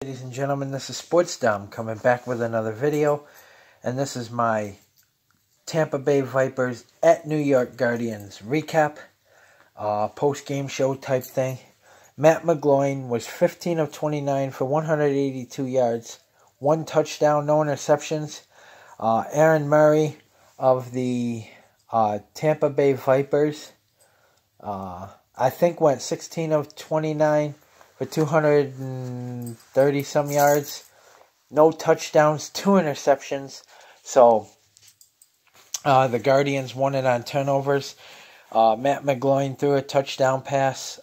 Ladies and gentlemen, this is Sports Dom coming back with another video, and this is my Tampa Bay Vipers at New York Guardians recap, post-game show type thing. Matt McGloin was 15 of 29 for 182 yards, 1 touchdown, no interceptions. Aaron Murray of the Tampa Bay Vipers, I think went 16 of 29 for 230 some yards, no touchdowns, 2 interceptions. So the Guardians won it on turnovers. Matt McGloin threw a touchdown pass.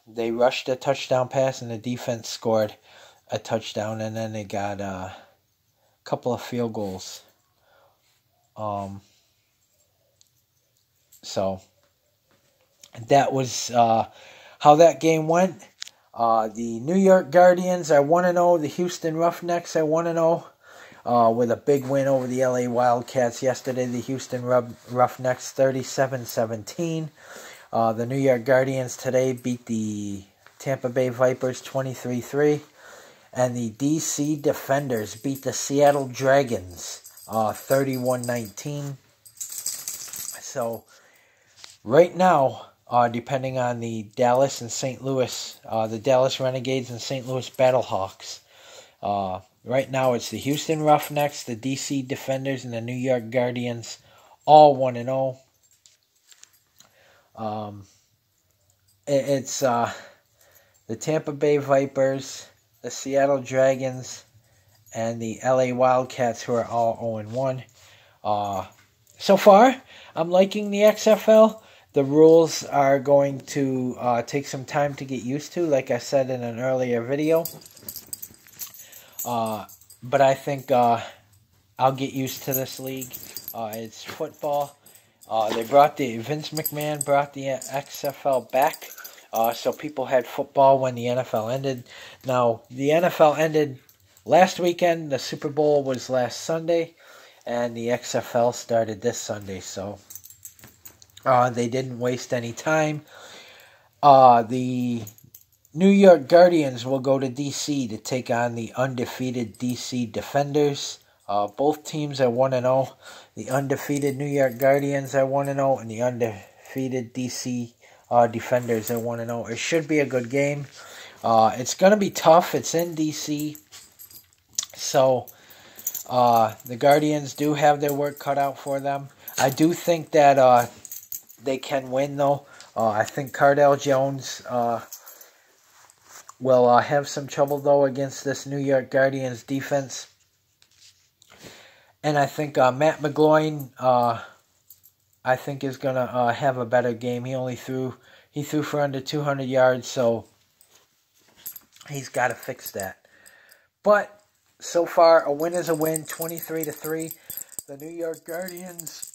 They rushed a touchdown pass, and the defense scored a touchdown, and then they got a couple of field goals. So that was how that game went. The New York Guardians are 1-0. The Houston Roughnecks are 1-0 with a big win over the LA Wildcats yesterday. The Houston Roughnecks 37-17. The New York Guardians today beat the Tampa Bay Vipers 23-3. And the DC Defenders beat the Seattle Dragons 31-19. So right now, depending on the Dallas and St. Louis, the Dallas Renegades and St. Louis Battlehawks. Right now it's the Houston Roughnecks, the DC Defenders, and the New York Guardians, all 1-0. It's the Tampa Bay Vipers, the Seattle Dragons, and the LA Wildcats, who are all 0-1. So far, I'm liking the XFL. The rules are going to take some time to get used to, like I said in an earlier video. But I think I'll get used to this league. It's football. Vince McMahon brought the XFL back, so people had football when the NFL ended. Now, the NFL ended last weekend. The Super Bowl was last Sunday, and the XFL started this Sunday, so they didn't waste any time. The New York Guardians will go to D.C. to take on the undefeated D.C. Defenders. Both teams are 1-0. The undefeated New York Guardians are 1-0, and the undefeated D.C. Defenders are 1-0. It should be a good game. It's going to be tough. It's in D.C., so the Guardians do have their work cut out for them. I do think that they can win, though. I think Cardale Jones will have some trouble, though, against this New York Guardians defense. And I think Matt McGloin, I think, is going to have a better game. He threw for under 200 yards, so he's got to fix that. But so far, a win is a win, 23-3. The New York Guardians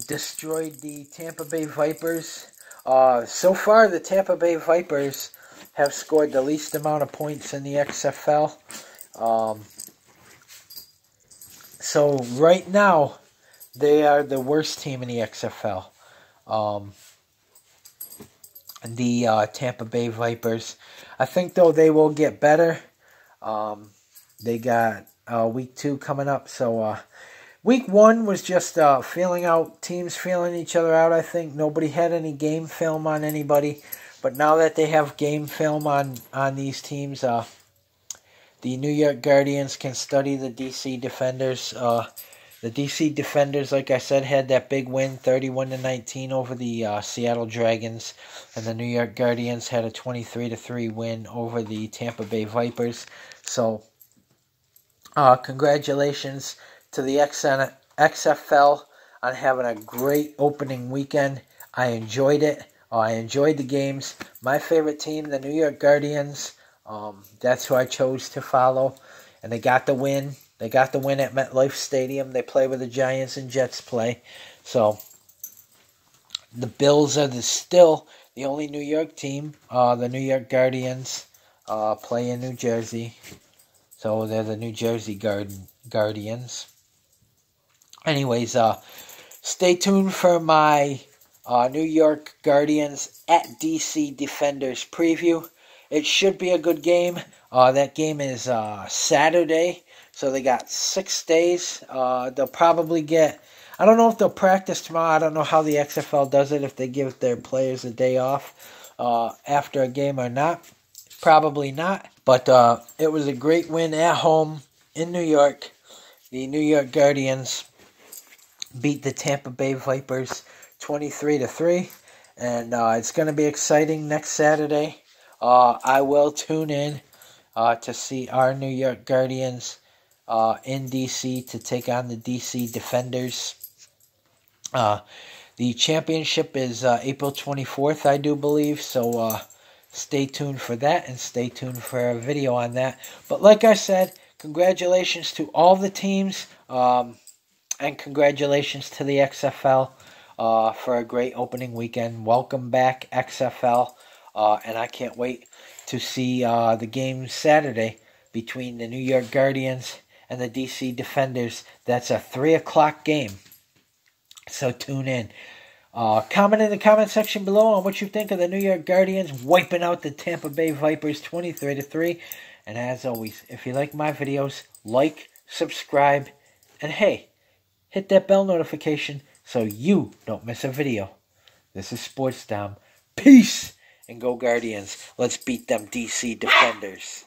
destroyed the Tampa Bay Vipers. So far, the Tampa Bay Vipers have scored the least amount of points in the XFL. So right now, they are the worst team in the XFL. The Tampa Bay Vipers. I think, though, they will get better. They got week 2 coming up, so week 1 was just teams feeling each other out, I think. Nobody had any game film on anybody. But now that they have game film on these teams, the New York Guardians can study the DC Defenders. The DC Defenders, like I said, had that big win, 31-19 over the Seattle Dragons. And the New York Guardians had a 23-3 win over the Tampa Bay Vipers. So, congratulations to the XFL on having a great opening weekend. I enjoyed it. I enjoyed the games. My favorite team, the New York Guardians, that's who I chose to follow. And they got the win. They got the win at MetLife Stadium. They play where the Giants and Jets play. So, the Bills are still the only New York team. The New York Guardians play in New Jersey. So, they're the New Jersey Guardians. Anyways, stay tuned for my New York Guardians at DC Defenders preview. It should be a good game. That game is Saturday, so they got 6 days. They'll probably get... I don't know if they'll practice tomorrow. I don't know how the XFL does it, if they give their players a day off after a game or not. Probably not. But it was a great win at home in New York. The New York Guardians beat the Tampa Bay Vipers 23-3. And it's going to be exciting next Saturday. I will tune in to see our New York Guardians in D.C. to take on the D.C. Defenders. The championship is April 24th, I do believe. So stay tuned for that and stay tuned for a video on that. But like I said, congratulations to all the teams and congratulations to the XFL. For a great opening weekend. Welcome back, XFL. And I can't wait to see the game Saturday between the New York Guardians and the DC Defenders. That's a 3 o'clock game. So tune in. Comment in the comment section below on what you think of the New York Guardians wiping out the Tampa Bay Vipers 23-3. And as always, if you like my videos, like, subscribe, and hey, hit that bell notification so you don't miss a video. This is Sports Dom. Peace and go Guardians. Let's beat them DC Defenders.